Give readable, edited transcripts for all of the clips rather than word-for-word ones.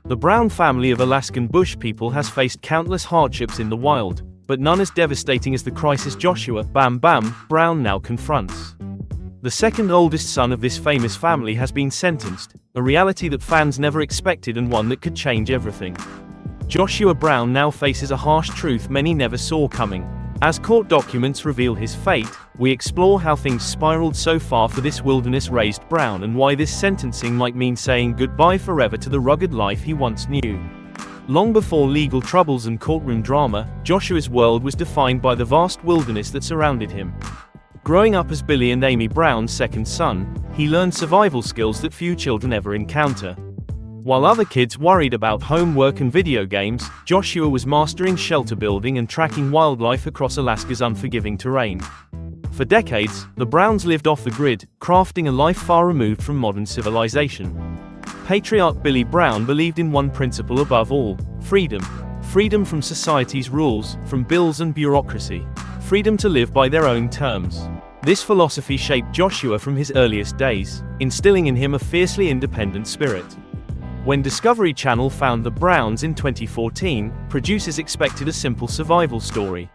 The Brown family of Alaskan Bush people has faced countless hardships in the wild, but none as devastating as the crisis Joshua "Bam Bam" Brown now confronts. The second oldest son of this famous family has been sentenced, a reality that fans never expected and one that could change everything. Joshua Brown now faces a harsh truth many never saw coming. As court documents reveal his fate, we explore how things spiraled so far for this wilderness-raised Brown and why this sentencing might mean saying goodbye forever to the rugged life he once knew. Long before legal troubles and courtroom drama, Joshua's world was defined by the vast wilderness that surrounded him. Growing up as Billy and Amy Brown's second son, he learned survival skills that few children ever encounter. While other kids worried about homework and video games, Joshua was mastering shelter building and tracking wildlife across Alaska's unforgiving terrain. For decades, the Browns lived off the grid, crafting a life far removed from modern civilization. Patriarch Billy Brown believed in one principle above all: freedom. Freedom from society's rules, from bills and bureaucracy. Freedom to live by their own terms. This philosophy shaped Joshua from his earliest days, instilling in him a fiercely independent spirit. When Discovery Channel found the Browns in 2014, producers expected a simple survival story.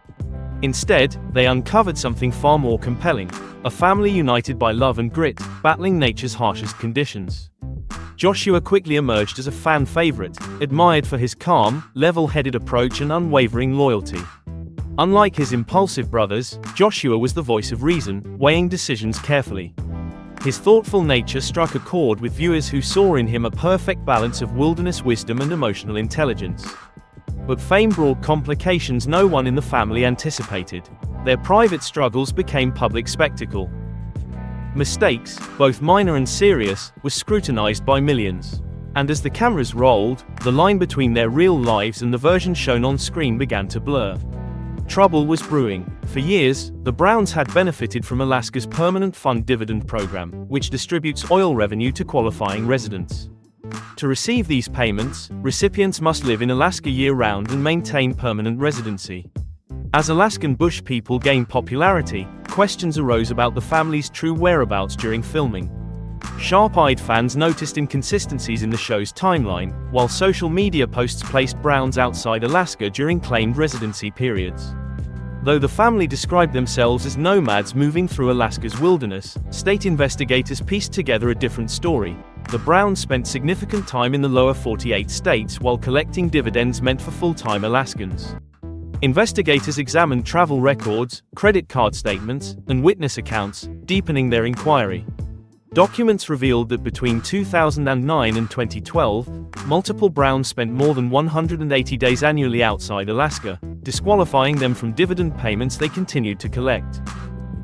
Instead, they uncovered something far more compelling: a family united by love and grit, battling nature's harshest conditions. Joshua quickly emerged as a fan favorite, admired for his calm, level-headed approach and unwavering loyalty. Unlike his impulsive brothers, Joshua was the voice of reason, weighing decisions carefully. His thoughtful nature struck a chord with viewers who saw in him a perfect balance of wilderness wisdom and emotional intelligence. But fame brought complications no one in the family anticipated. Their private struggles became public spectacle. Mistakes, both minor and serious, were scrutinized by millions. And as the cameras rolled, the line between their real lives and the version shown on screen began to blur. Trouble was brewing. For years, the Browns had benefited from Alaska's Permanent Fund Dividend Program, which distributes oil revenue to qualifying residents. To receive these payments, recipients must live in Alaska year-round and maintain permanent residency. As Alaskan Bush People gained popularity, questions arose about the family's true whereabouts during filming. Sharp-eyed fans noticed inconsistencies in the show's timeline, while social media posts placed Browns outside Alaska during claimed residency periods. Though the family described themselves as nomads moving through Alaska's wilderness, state investigators pieced together a different story. The Browns spent significant time in the lower 48 states while collecting dividends meant for full-time Alaskans. Investigators examined travel records, credit card statements, and witness accounts, deepening their inquiry. Documents revealed that between 2009 and 2012, multiple Browns spent more than 180 days annually outside Alaska, disqualifying them from dividend payments they continued to collect.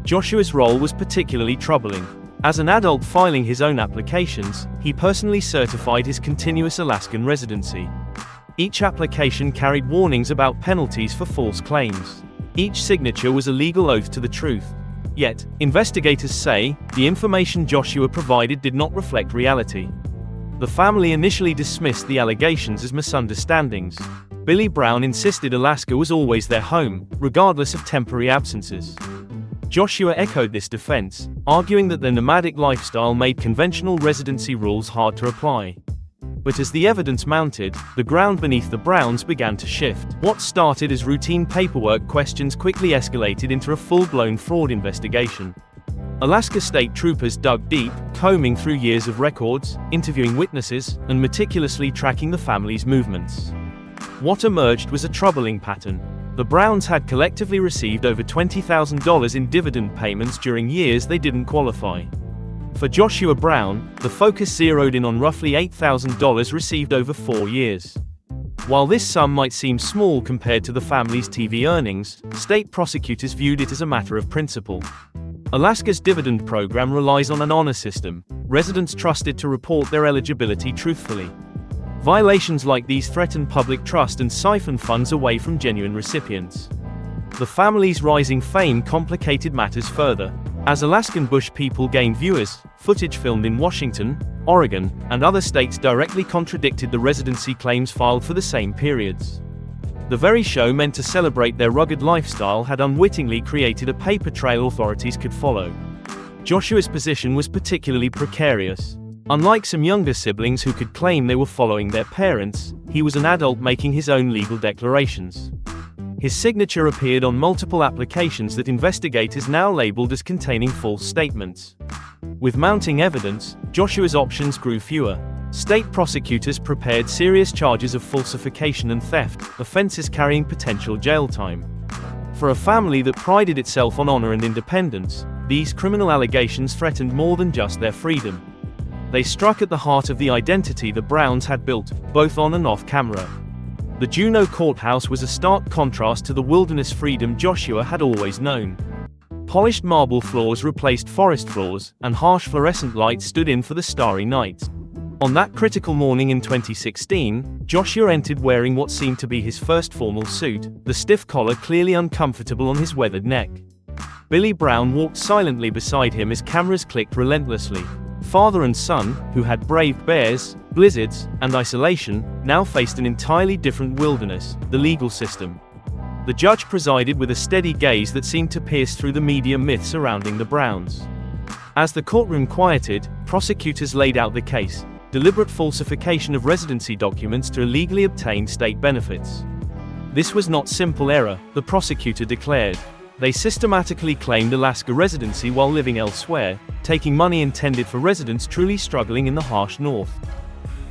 Joshua's role was particularly troubling. As an adult filing his own applications, he personally certified his continuous Alaskan residency. Each application carried warnings about penalties for false claims. Each signature was a legal oath to the truth. Yet, investigators say, the information Joshua provided did not reflect reality. The family initially dismissed the allegations as misunderstandings. Billy Brown insisted Alaska was always their home, regardless of temporary absences. Joshua echoed this defense, arguing that their nomadic lifestyle made conventional residency rules hard to apply. But as the evidence mounted, the ground beneath the Browns began to shift. What started as routine paperwork questions quickly escalated into a full-blown fraud investigation. Alaska state troopers dug deep, combing through years of records, interviewing witnesses, and meticulously tracking the family's movements. What emerged was a troubling pattern. The Browns had collectively received over $20,000 in dividend payments during years they didn't qualify. For Joshua Brown, the focus zeroed in on roughly $8,000 received over 4 years. While this sum might seem small compared to the family's TV earnings, state prosecutors viewed it as a matter of principle. Alaska's dividend program relies on an honor system, residents trusted to report their eligibility truthfully. Violations like these threaten public trust and siphon funds away from genuine recipients. The family's rising fame complicated matters further. As Alaskan Bush People gained viewers, footage filmed in Washington, Oregon, and other states directly contradicted the residency claims filed for the same periods. The very show meant to celebrate their rugged lifestyle had unwittingly created a paper trail authorities could follow. Joshua's position was particularly precarious. Unlike some younger siblings who could claim they were following their parents, he was an adult making his own legal declarations. His signature appeared on multiple applications that investigators now labeled as containing false statements. With mounting evidence, Joshua's options grew fewer. State prosecutors prepared serious charges of falsification and theft, offenses carrying potential jail time. For a family that prided itself on honor and independence, these criminal allegations threatened more than just their freedom. They struck at the heart of the identity the Browns had built, both on and off camera. The Juneau courthouse was a stark contrast to the wilderness freedom Joshua had always known. Polished marble floors replaced forest floors, and harsh fluorescent lights stood in for the starry night. On that critical morning in 2016, Joshua entered wearing what seemed to be his first formal suit, the stiff collar clearly uncomfortable on his weathered neck. Billy Brown walked silently beside him as cameras clicked relentlessly. Father and son, who had braved bears, blizzards, and isolation, now faced an entirely different wilderness, the legal system. The judge presided with a steady gaze that seemed to pierce through the media myth surrounding the Browns. As the courtroom quieted, prosecutors laid out the case: deliberate falsification of residency documents to illegally obtain state benefits. This was not simple error, the prosecutor declared. They systematically claimed Alaska residency while living elsewhere, taking money intended for residents truly struggling in the harsh North.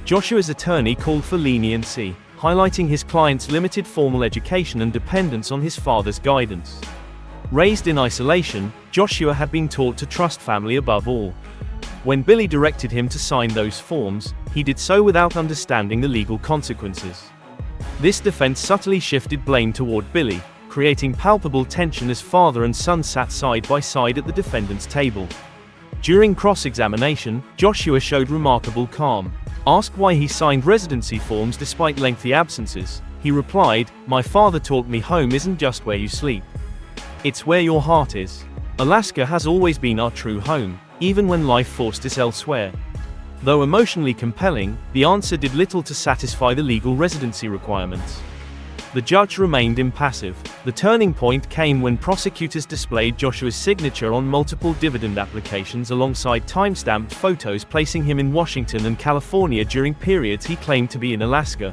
Joshua's attorney called for leniency, highlighting his client's limited formal education and dependence on his father's guidance. Raised in isolation, Joshua had been taught to trust family above all. When Billy directed him to sign those forms, he did so without understanding the legal consequences. This defense subtly shifted blame toward Billy, creating palpable tension as father and son sat side by side at the defendant's table. During cross-examination, Joshua showed remarkable calm. Asked why he signed residency forms despite lengthy absences, he replied, "My father taught me home isn't just where you sleep. It's where your heart is. Alaska has always been our true home, even when life forced us elsewhere." Though emotionally compelling, the answer did little to satisfy the legal residency requirements. The judge remained impassive. The turning point came when prosecutors displayed Joshua's signature on multiple dividend applications alongside time-stamped photos placing him in Washington and California during periods he claimed to be in Alaska.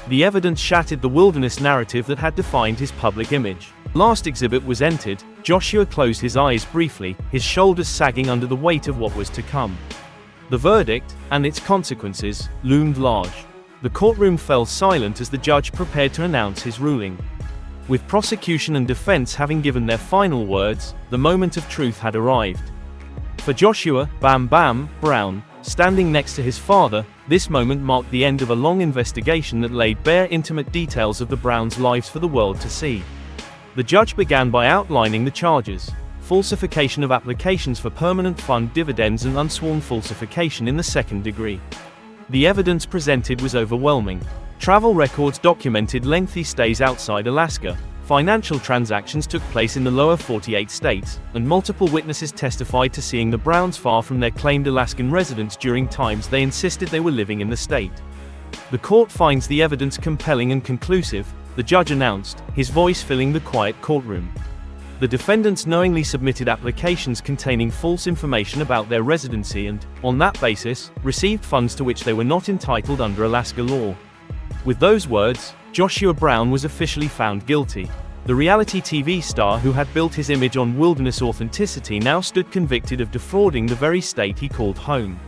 The evidence shattered the wilderness narrative that had defined his public image. Last exhibit was entered. Joshua closed his eyes briefly, his shoulders sagging under the weight of what was to come. The verdict, and its consequences, loomed large. The courtroom fell silent as the judge prepared to announce his ruling. With prosecution and defense having given their final words, the moment of truth had arrived. For Joshua "Bam Bam" Brown, standing next to his father, this moment marked the end of a long investigation that laid bare intimate details of the Browns' lives for the world to see. The judge began by outlining the charges: falsification of applications for permanent fund dividends and unsworn falsification in the second degree. The evidence presented was overwhelming. Travel records documented lengthy stays outside Alaska, financial transactions took place in the lower 48 states, and multiple witnesses testified to seeing the Browns far from their claimed Alaskan residence during times they insisted they were living in the state. The court finds the evidence compelling and conclusive, the judge announced, his voice filling the quiet courtroom. The defendants knowingly submitted applications containing false information about their residency and, on that basis, received funds to which they were not entitled under Alaska law. With those words, Joshua Brown was officially found guilty. The reality TV star who had built his image on wilderness authenticity now stood convicted of defrauding the very state he called home.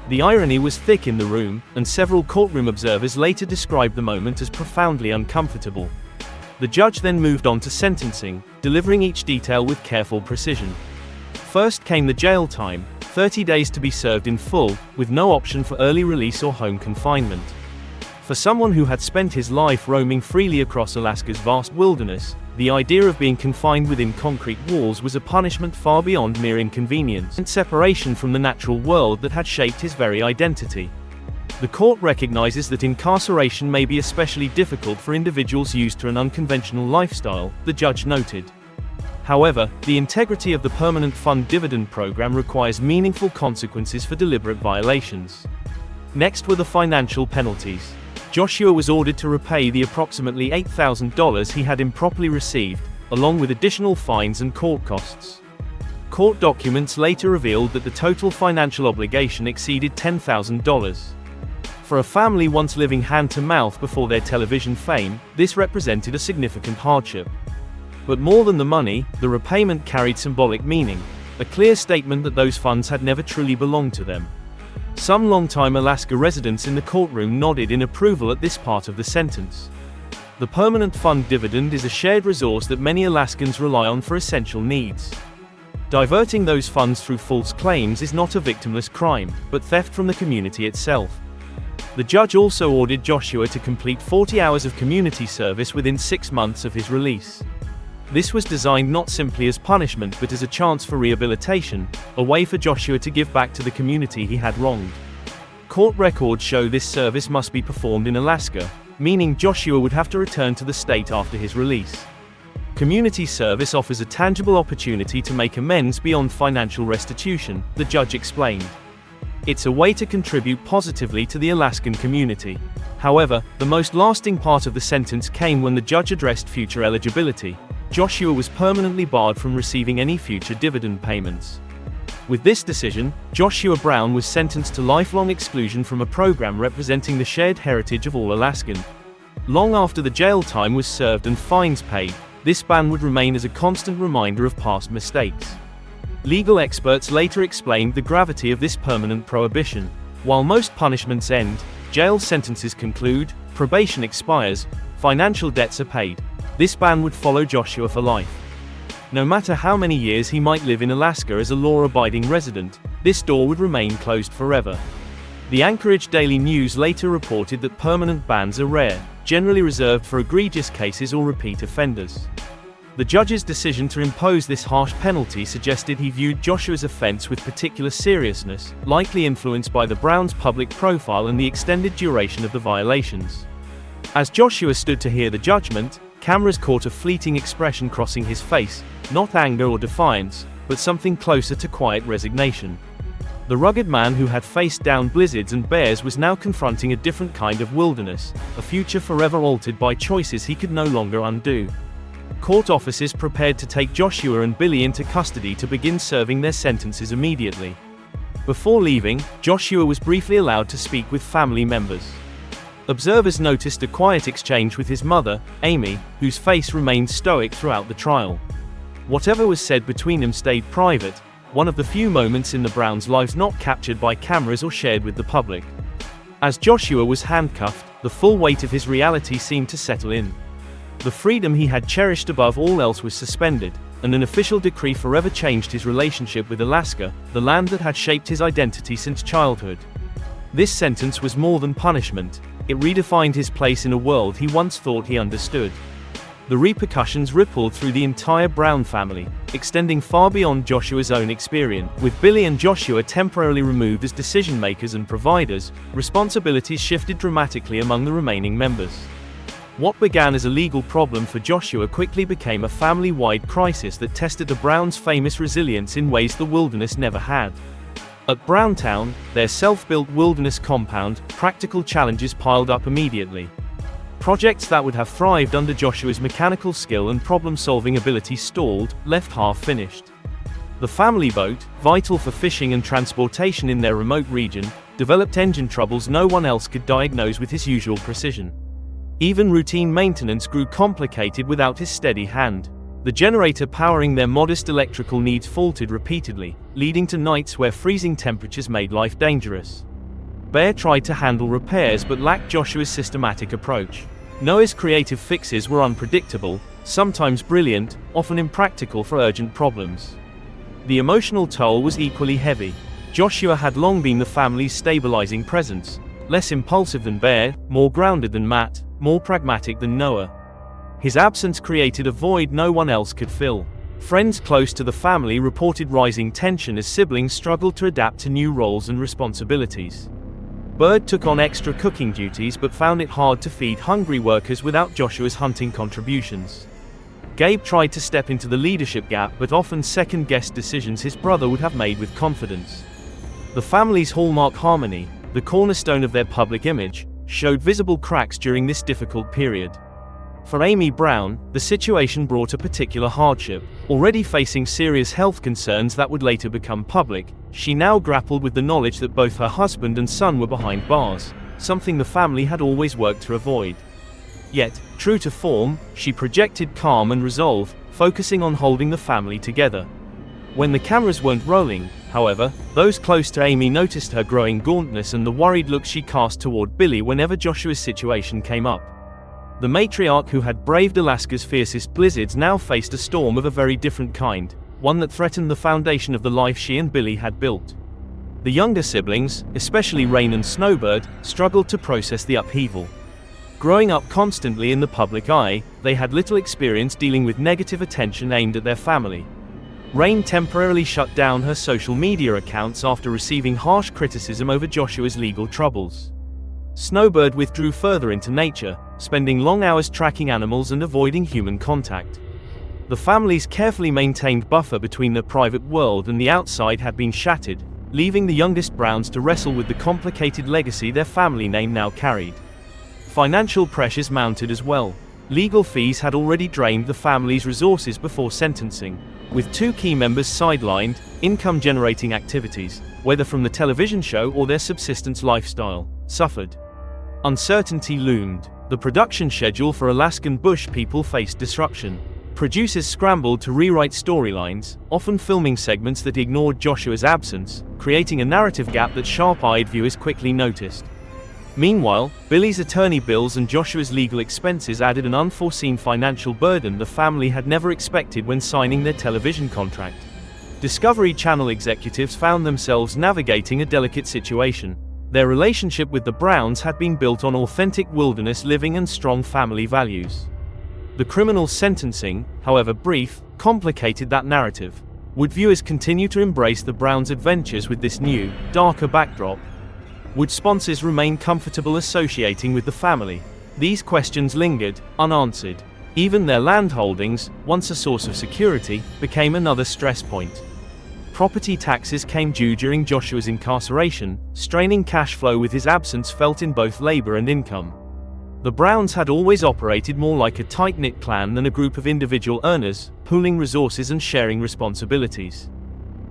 The irony was thick in the room, and several courtroom observers later described the moment as profoundly uncomfortable. The judge then moved on to sentencing, delivering each detail with careful precision. First came the jail time, 30 days to be served in full, with no option for early release or home confinement. For someone who had spent his life roaming freely across Alaska's vast wilderness, the idea of being confined within concrete walls was a punishment far beyond mere inconvenience and separation from the natural world that had shaped his very identity. The court recognizes that incarceration may be especially difficult for individuals used to an unconventional lifestyle, the judge noted. However, the integrity of the permanent fund dividend program requires meaningful consequences for deliberate violations. Next were the financial penalties. Joshua was ordered to repay the approximately $8,000 he had improperly received, along with additional fines and court costs. Court documents later revealed that the total financial obligation exceeded $10,000. For a family once living hand-to-mouth before their television fame, this represented a significant hardship. But more than the money, the repayment carried symbolic meaning, a clear statement that those funds had never truly belonged to them. Some longtime Alaska residents in the courtroom nodded in approval at this part of the sentence. The permanent fund dividend is a shared resource that many Alaskans rely on for essential needs. Diverting those funds through false claims is not a victimless crime, but theft from the community itself. The judge also ordered Joshua to complete 40 hours of community service within 6 months of his release. This was designed not simply as punishment but as a chance for rehabilitation, a way for Joshua to give back to the community he had wronged. Court records show this service must be performed in Alaska, meaning Joshua would have to return to the state after his release. Community service offers a tangible opportunity to make amends beyond financial restitution, the judge explained. It's a way to contribute positively to the Alaskan community. However, the most lasting part of the sentence came when the judge addressed future eligibility. Joshua was permanently barred from receiving any future dividend payments. With this decision, Joshua Brown was sentenced to lifelong exclusion from a program representing the shared heritage of all Alaskan. Long after the jail time was served and fines paid, this ban would remain as a constant reminder of past mistakes. Legal experts later explained the gravity of this permanent prohibition. While most punishments end, jail sentences conclude, probation expires, financial debts are paid. This ban would follow Joshua for life. No matter how many years he might live in Alaska as a law-abiding resident, this door would remain closed forever. The Anchorage Daily News later reported that permanent bans are rare, generally reserved for egregious cases or repeat offenders. The judge's decision to impose this harsh penalty suggested he viewed Joshua's offense with particular seriousness, likely influenced by the Browns' public profile and the extended duration of the violations. As Joshua stood to hear the judgment, cameras caught a fleeting expression crossing his face, not anger or defiance, but something closer to quiet resignation. The rugged man who had faced down blizzards and bears was now confronting a different kind of wilderness, a future forever altered by choices he could no longer undo. Court officers prepared to take Joshua and Billy into custody to begin serving their sentences immediately. Before leaving, Joshua was briefly allowed to speak with family members. Observers noticed a quiet exchange with his mother, Amy, whose face remained stoic throughout the trial. Whatever was said between them stayed private, one of the few moments in the Browns' lives not captured by cameras or shared with the public. As Joshua was handcuffed, the full weight of his reality seemed to settle in. The freedom he had cherished above all else was suspended, and an official decree forever changed his relationship with Alaska, the land that had shaped his identity since childhood. This sentence was more than punishment. It redefined his place in a world he once thought he understood. The repercussions rippled through the entire Brown family, extending far beyond Joshua's own experience. With Billy and Joshua temporarily removed as decision-makers and providers, responsibilities shifted dramatically among the remaining members. What began as a legal problem for Joshua quickly became a family-wide crisis that tested the Browns' famous resilience in ways the wilderness never had. At Browntown, their self-built wilderness compound, practical challenges piled up immediately. Projects that would have thrived under Joshua's mechanical skill and problem-solving ability stalled, left half-finished. The family boat, vital for fishing and transportation in their remote region, developed engine troubles no one else could diagnose with his usual precision. Even routine maintenance grew complicated without his steady hand. The generator powering their modest electrical needs faltered repeatedly, leading to nights where freezing temperatures made life dangerous. Bear tried to handle repairs but lacked Joshua's systematic approach. Noah's creative fixes were unpredictable, sometimes brilliant, often impractical for urgent problems. The emotional toll was equally heavy. Joshua had long been the family's stabilizing presence, less impulsive than Bear, more grounded than Matt, more pragmatic than Noah. His absence created a void no one else could fill. Friends close to the family reported rising tension as siblings struggled to adapt to new roles and responsibilities. Bird took on extra cooking duties but found it hard to feed hungry workers without Joshua's hunting contributions. Gabe tried to step into the leadership gap but often second-guessed decisions his brother would have made with confidence. The family's hallmark harmony, the cornerstone of their public image, showed visible cracks during this difficult period. For Amy Brown, the situation brought a particular hardship. Already facing serious health concerns that would later become public, she now grappled with the knowledge that both her husband and son were behind bars, something the family had always worked to avoid. Yet, true to form, she projected calm and resolve, focusing on holding the family together. When the cameras weren't rolling, however, those close to Amy noticed her growing gauntness and the worried look she cast toward Billy whenever Joshua's situation came up. The matriarch who had braved Alaska's fiercest blizzards now faced a storm of a very different kind, one that threatened the foundation of the life she and Billy had built. The younger siblings, especially Rain and Snowbird, struggled to process the upheaval. Growing up constantly in the public eye, they had little experience dealing with negative attention aimed at their family. Rain temporarily shut down her social media accounts after receiving harsh criticism over Joshua's legal troubles. Snowbird withdrew further into nature, spending long hours tracking animals and avoiding human contact. The family's carefully maintained buffer between their private world and the outside had been shattered, leaving the youngest Browns to wrestle with the complicated legacy their family name now carried. Financial pressures mounted as well. Legal fees had already drained the family's resources before sentencing. With two key members sidelined, income-generating activities, whether from the television show or their subsistence lifestyle, suffered. Uncertainty loomed. The production schedule for Alaskan Bush People faced disruption. Producers scrambled to rewrite storylines, often filming segments that ignored Joshua's absence, creating a narrative gap that sharp-eyed viewers quickly noticed. Meanwhile, Billy's attorney bills and Joshua's legal expenses added an unforeseen financial burden the family had never expected when signing their television contract. Discovery Channel executives found themselves navigating a delicate situation. Their relationship with the Browns had been built on authentic wilderness living and strong family values. The criminal sentencing, however brief, complicated that narrative. Would viewers continue to embrace the Browns' adventures with this new, darker backdrop? Would sponsors remain comfortable associating with the family? These questions lingered, unanswered. Even their land holdings, once a source of security, became another stress point. Property taxes came due during Joshua's incarceration, straining cash flow with his absence felt in both labor and income. The Browns had always operated more like a tight-knit clan than a group of individual earners, pooling resources and sharing responsibilities.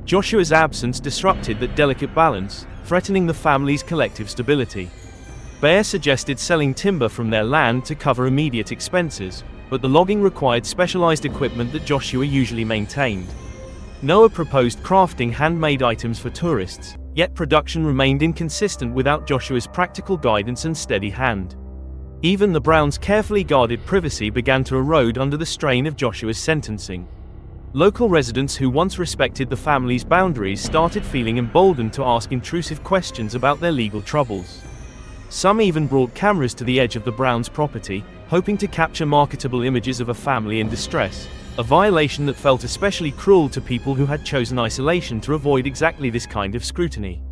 Joshua's absence disrupted that delicate balance, threatening the family's collective stability. Bear suggested selling timber from their land to cover immediate expenses, but the logging required specialized equipment that Joshua usually maintained. Noah proposed crafting handmade items for tourists, yet production remained inconsistent without Joshua's practical guidance and steady hand. Even the Browns' carefully guarded privacy began to erode under the strain of Joshua's sentencing. Local residents who once respected the family's boundaries started feeling emboldened to ask intrusive questions about their legal troubles. Some even brought cameras to the edge of the Browns' property, hoping to capture marketable images of a family in distress, a violation that felt especially cruel to people who had chosen isolation to avoid exactly this kind of scrutiny.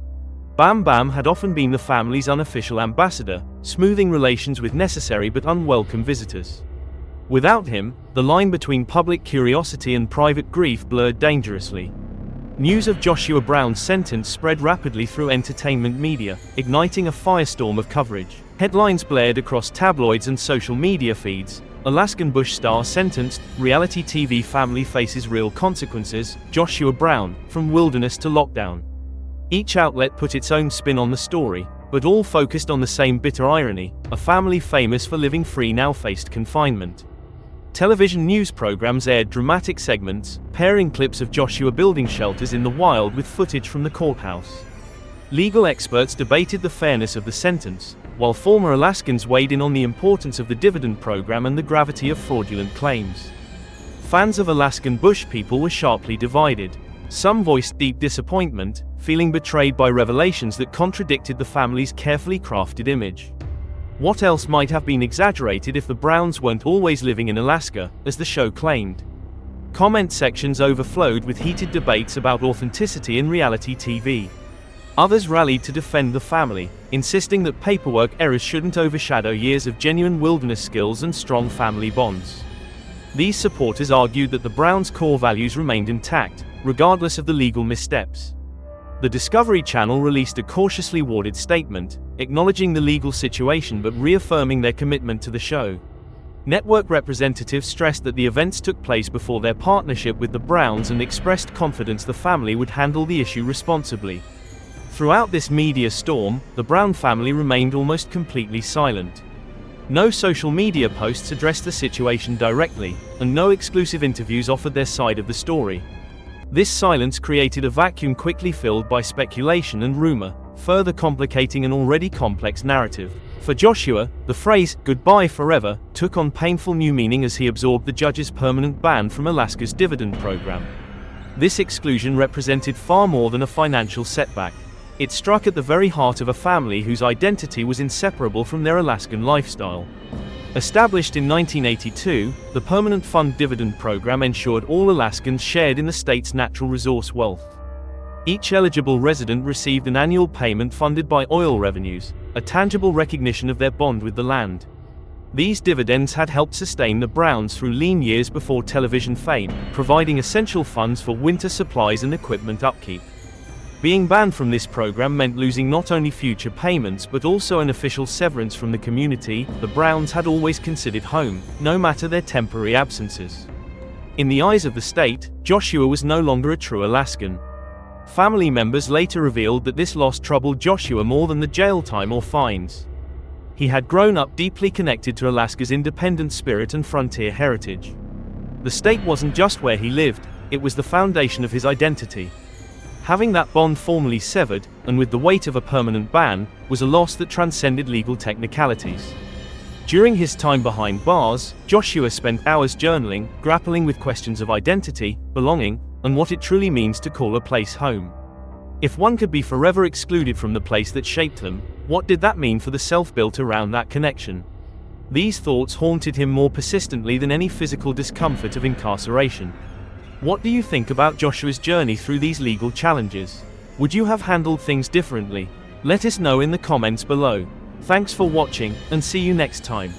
Bam Bam had often been the family's unofficial ambassador, smoothing relations with necessary but unwelcome visitors. Without him, the line between public curiosity and private grief blurred dangerously. News of Joshua Brown's sentence spread rapidly through entertainment media, igniting a firestorm of coverage. Headlines blared across tabloids and social media feeds. Alaskan Bush star sentenced, reality TV family faces real consequences, Joshua Brown, from wilderness to lockdown. Each outlet put its own spin on the story, but all focused on the same bitter irony: a family famous for living free now faced confinement. Television news programs aired dramatic segments, pairing clips of Joshua building shelters in the wild with footage from the courthouse. Legal experts debated the fairness of the sentence, while former Alaskans weighed in on the importance of the dividend program and the gravity of fraudulent claims. Fans of Alaskan Bush People were sharply divided. Some voiced deep disappointment, feeling betrayed by revelations that contradicted the family's carefully crafted image. What else might have been exaggerated if the Browns weren't always living in Alaska, as the show claimed? Comment sections overflowed with heated debates about authenticity in reality TV. Others rallied to defend the family, insisting that paperwork errors shouldn't overshadow years of genuine wilderness skills and strong family bonds. These supporters argued that the Browns' core values remained intact, regardless of the legal missteps. The Discovery Channel released a cautiously worded statement, acknowledging the legal situation but reaffirming their commitment to the show. Network representatives stressed that the events took place before their partnership with the Browns and expressed confidence the family would handle the issue responsibly. Throughout this media storm, the Brown family remained almost completely silent. No social media posts addressed the situation directly, and no exclusive interviews offered their side of the story. This silence created a vacuum quickly filled by speculation and rumor, further complicating an already complex narrative. For Joshua, the phrase, "goodbye forever," took on painful new meaning as he absorbed the judge's permanent ban from Alaska's dividend program. This exclusion represented far more than a financial setback. It struck at the very heart of a family whose identity was inseparable from their Alaskan lifestyle. Established in 1982, the Permanent Fund Dividend Program ensured all Alaskans shared in the state's natural resource wealth. Each eligible resident received an annual payment funded by oil revenues, a tangible recognition of their bond with the land. These dividends had helped sustain the Browns through lean years before television fame, providing essential funds for winter supplies and equipment upkeep. Being banned from this program meant losing not only future payments but also an official severance from the community the Browns had always considered home, no matter their temporary absences. In the eyes of the state, Joshua was no longer a true Alaskan. Family members later revealed that this loss troubled Joshua more than the jail time or fines. He had grown up deeply connected to Alaska's independent spirit and frontier heritage. The state wasn't just where he lived, it was the foundation of his identity. Having that bond formally severed, and with the weight of a permanent ban, was a loss that transcended legal technicalities. During his time behind bars, Joshua spent hours journaling, grappling with questions of identity, belonging, and what it truly means to call a place home. If one could be forever excluded from the place that shaped them, what did that mean for the self built around that connection? These thoughts haunted him more persistently than any physical discomfort of incarceration. What do you think about Joshua's journey through these legal challenges? Would you have handled things differently? Let us know in the comments below. Thanks for watching, and see you next time.